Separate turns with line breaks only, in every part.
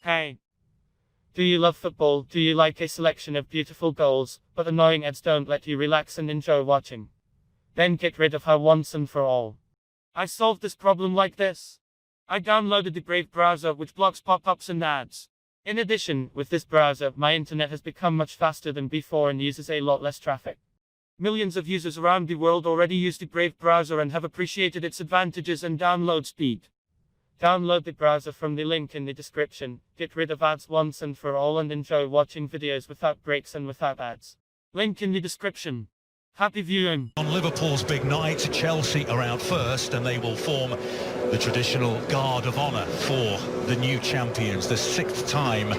Hey. Do you love football? Do you like a selection of beautiful goals, but annoying ads don't let you relax and enjoy watching? Then get rid of her once and for all. I solved this problem like this. I downloaded the Brave browser, which blocks pop-ups and ads. In addition, with this browser, my internet has become much faster than before and uses a lot less traffic. Millions of users around the world already use the Brave browser and have appreciated its advantages and download speed. Download the browser from the link in the description, get rid of ads once and for all and enjoy watching videos without breaks and without ads. Link in the description. Happy viewing.
On Liverpool's big night, Chelsea are out first and they will form the traditional guard of honour for the new champions. The 6th time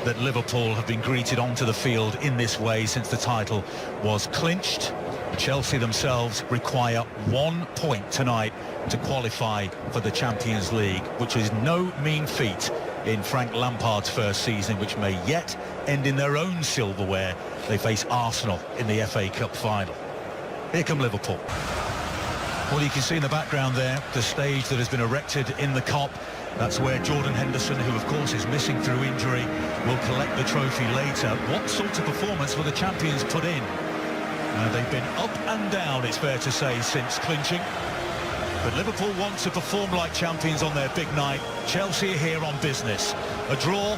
that Liverpool have been greeted onto the field in this way since the title was clinched. Chelsea themselves require 1 point tonight to qualify for the Champions League, which is no mean feat in Frank Lampard's first season, which may yet end in their own silverware. They face Arsenal in the FA Cup final. Here come Liverpool. Well, you can see in the background there the stage that has been erected in the Kop. That's where Jordan Henderson, who of course is missing through injury, will collect the trophy later. What sort of performance will the champions put in? They've been up and down, it's fair to say, since clinching. But Liverpool want to perform like champions on their big night. Chelsea are here on business. A draw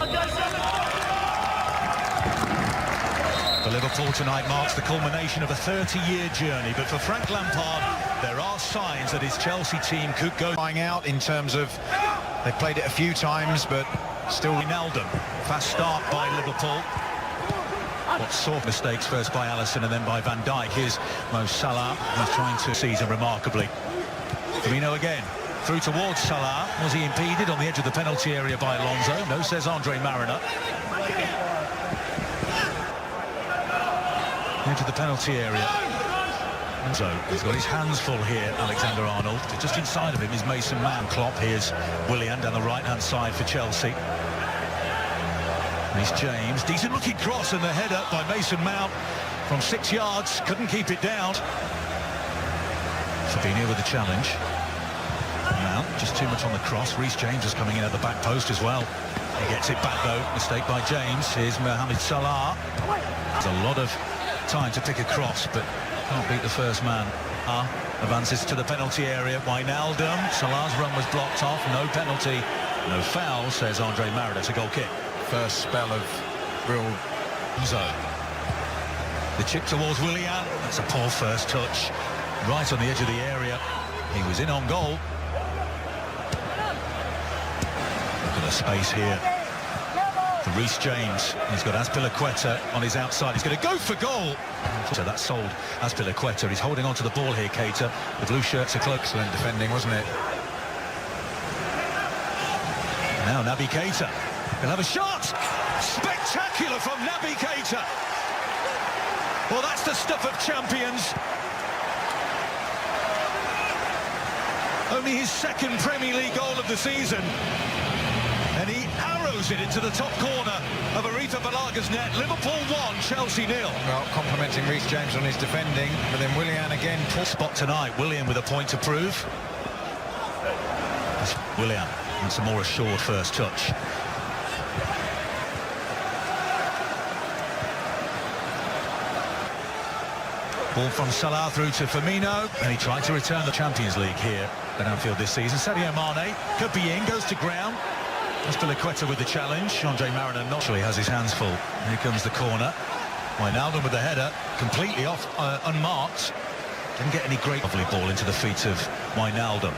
for Liverpool tonight marks the culmination of a 30-year journey. But for Frank Lampard, there are signs that his Chelsea team could go
out in terms of they've played it a few times, but still.
Wijnaldum, fast start by Liverpool. What sort of mistakes first by Alisson and then by Van Dijk. Here's Mo Salah, who's trying to season remarkably. Firmino again, through towards Salah. Was he impeded on the edge of the penalty area by Alonso? No, says Andre Mariner. Into the penalty area. So he's got his hands full here, Alexander-Arnold. Just inside of him is Mason Mount. Klopp, here's Willian down the right-hand side for Chelsea. Here's James, decent looking cross and the header by Mason Mount from 6 yards, couldn't keep it down. Fabinho with the challenge. Mount just too much on the cross. Reece James is coming in at the back post as well. He gets it back though, mistake by James. Here's Mohamed Salah. There's a lot of time to pick a cross, but can't beat the first man. Advances to the penalty area. Wijnaldum, Salah's run was blocked off, no penalty, no foul, says Andre Mariner. It's a goal kick.
First spell of real
zone. The chip towards Willian. That's a poor first touch. Right on the edge of the area. He was in on goal. Look at the space here for Reece James. He's got Azpilicueta on his outside. He's going to go for goal. So that's sold Azpilicueta. He's holding on to the ball here, Keita. The blue shirts are close.
Excellent defending, wasn't it?
Now Naby Keita. He'll have a shot! Spectacular from Naby Keita! Well, that's the stuff of champions. Only his 2nd Premier League goal of the season. And he arrows it into the top corner of Arifa Balaga's net. Liverpool 1, Chelsea 0.
Well, complimenting Reece James on his defending, but then Willian again.
Spot tonight, Willian with a point to prove. That's Willian, and some more assured first touch. Ball from Salah through to Firmino, and he tried to return the Champions League here at Anfield this season. Sadio Mane could be in, goes to ground. Azpilicueta with the challenge. Andre Mariner naturally has his hands full. Here comes the corner. Wijnaldum with the header, completely off, unmarked. Didn't get any great lovely ball into the feet of Wijnaldum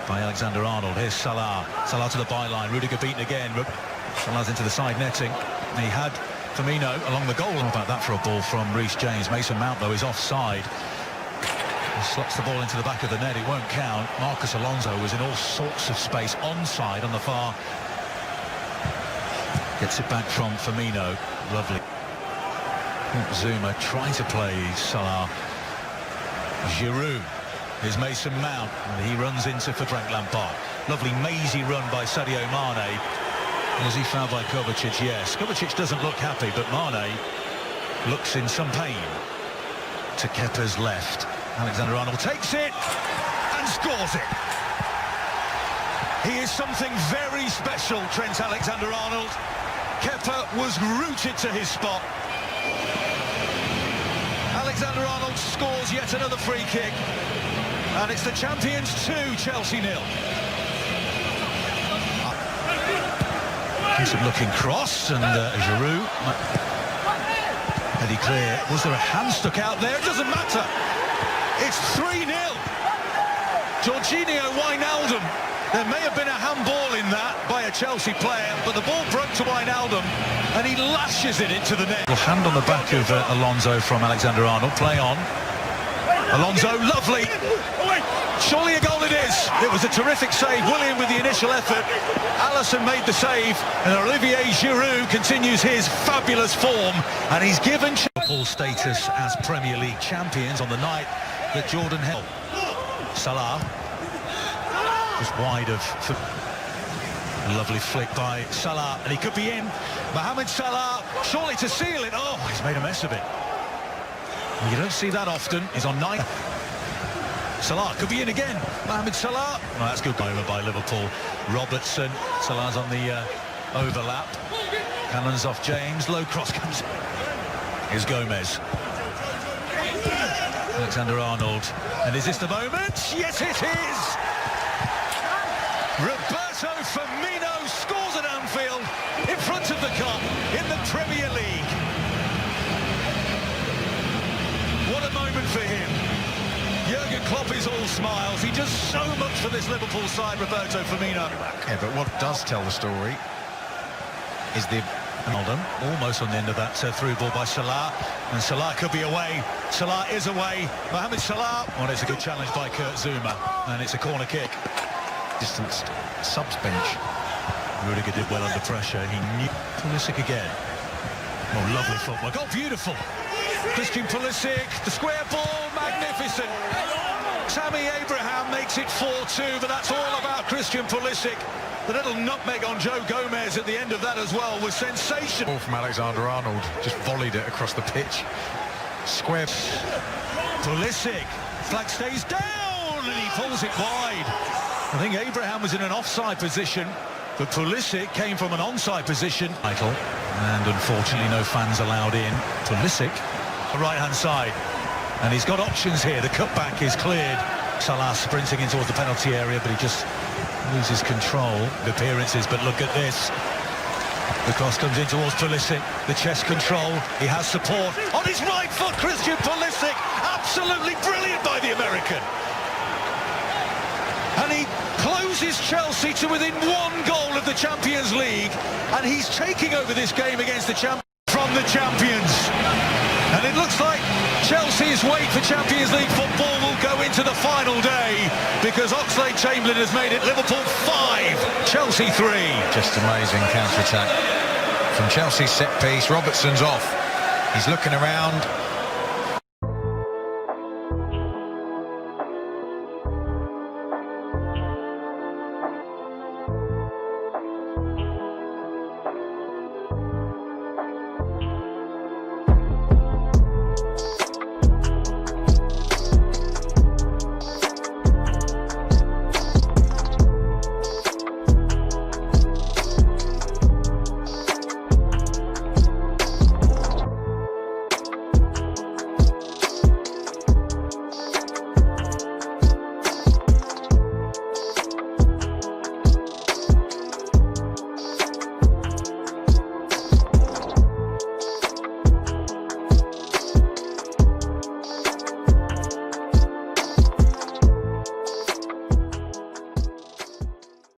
by Alexander-Arnold. Here's Salah. Salah to the byline. Rudiger beaten again. Salah's into the side netting. And he had Firmino along the goal. How about that for a ball from Reece James? Mason Mount, though, is offside. He slots the ball into the back of the net. It won't count. Marcus Alonso was in all sorts of space onside on the far. Gets it back from Firmino. Lovely. Zuma trying to play Salah. Giroud. Here's Mason Mount. And he runs into for Frank Lampard. Lovely mazy run by Sadio Mane. Was he fouled by Kovacic? Yes. Kovacic doesn't look happy, but Mane looks in some pain. To Kepa's left. Alexander-Arnold takes it and scores it. He is something very special, Trent Alexander-Arnold. Kepa was rooted to his spot. Alexander-Arnold scores yet another free kick. And it's the champions 2, Chelsea 0. Decent looking cross, and Giroud. Heady clear. Was there a hand stuck out there? It doesn't matter. It's 3-0. Jorginho Wijnaldum. There may have been a handball in that by a Chelsea player, but the ball broke to Wijnaldum, and he lashes it into the net. Hand on the back of Alonso from Alexander-Arnold. Play on. Alonso, lovely. Surely a goal it is. It was a terrific save. Willian with the initial effort. Alisson made the save, and Olivier Giroud continues his fabulous form, and he's given Liverpool status as Premier League champions on the night that Jordan held. Salah just wide of... A lovely flick by Salah, and he could be in. Mohamed Salah, surely to seal it. Oh, he's made a mess of it. You don't see that often. He's on 9. Salah could be in again. Mohamed Salah. Well, that's good over by Liverpool. Robertson. Salah's on the overlap. Cannons off James. Low cross comes. Here's Gomez. Alexander-Arnold. And is this the moment? Yes, it is! Roberto Firmino scores at Anfield in front of the Kop in the Premier League. What a moment for him. Jurgen Klopp is all smiles. He does so much for this Liverpool side, Roberto Firmino.
Yeah, but what does tell the story is the...
Wijnaldum, almost on the end of that through ball by Salah, and Salah could be away. Salah is away. Mohamed Salah. Well, it's a good challenge by Kurt Zouma, and it's a corner kick.
Distanced subs bench.
Rudiger did well under pressure. He knew. Pulisic again. Oh, lovely footwork. Oh, beautiful. Christian Pulisic, the square ball, magnificent. Tammy Abraham makes it 4-2, but that's all about Christian Pulisic. The little nutmeg on Joe Gomez at the end of that as well was sensational.
Ball from Alexander-Arnold, just volleyed it across the pitch. Square.
Pulisic, flag stays down, and he pulls it wide. I think Abraham was in an offside position, but Pulisic came from an onside position. Title, and unfortunately no fans allowed in. Pulisic, the right-hand side, and he's got options here. The cutback is cleared. Salah sprinting in towards the penalty area, but he just loses control of appearances. But look at this. The cross comes in towards Pulisic. The chest control. He has support on his right foot. Christian Pulisic, absolutely brilliant by the American. And he closes Chelsea to within 1 goal of the Champions League, and he's taking over this game against the champions from the champions. And it looks like Chelsea's wait for Champions League football will go into the final day, because Oxlade-Chamberlain has made it Liverpool 5, Chelsea 3.
Just amazing counter-attack from Chelsea's set piece. Robertson's off. He's looking around.